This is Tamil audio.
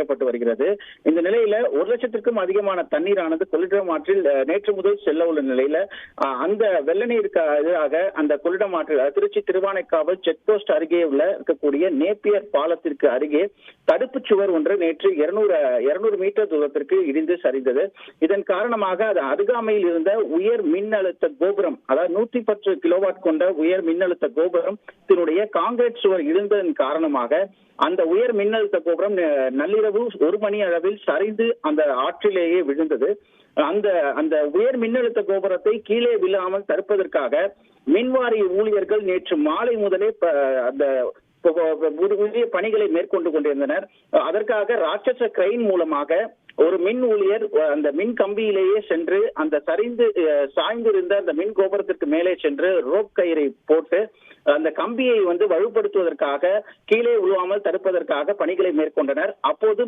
பராமரிக்கப்பட்டு வருகிறது. இந்த நிலையில 1 லட்சத்திற்கும் அதிகமான தண்ணீரானது கொள்ளிடம் ஆற்றில் நேற்று முதல் செல்ல உள்ள நிலையில அந்த வெள்ள நீருக்கு எதிராக அந்த கொள்ளிடம் ஆற்றில் திருச்சி திருவானைக்காவல் செக் போஸ்ட் அருகே இருக்கக்கூடிய நேப்பியர் பாலத்திற்கு அருகே தடுப்பு சுவர் ஒன்று நேற்று 200 மீட்டர் தூரத்திற்கு இடிந்து சரிந்தது. இதன் காரணமாக அது அருகாமையில் இருந்த உயர் மின்னழுத்த கோபுரம், அதாவது 110 கிலோவாட் கொண்ட உயர் மின்னழுத்த கோபுரம் இதனுடைய காங்கிரீட் சுவர் இழுந்ததன் காரணமாக அந்த உயர் மின்னழுத்த கோபுரம் நள்ளிரவு 1 மணி அளவில் சரிந்து அந்த ஆற்றிலேயே விழுந்தது. அந்த உயர் மின்னழுத்த கோபுரத்தை கீழே விழாமல் தடுப்பதற்காக மின்வாரிய ஊழியர்கள் நேற்று மாலை முதலே அந்த உரிய பணிகளை மேற்கொண்டு கொண்டிருந்தனர். அதற்காக ராட்சச கிரெயின் மூலமாக ஒரு மின் ஊழியர் அந்த மின் கம்பியிலேயே சென்று அந்த சாய்ந்திருந்த அந்த மின் கோபுரத்திற்கு மேலே சென்று ரோப் கயிறை போட்டு அந்த கம்பியை வலுப்படுத்துவதற்காக கீழே விழுவாமல் தடுப்பதற்காக பணிகளை மேற்கொண்டனர். அப்போது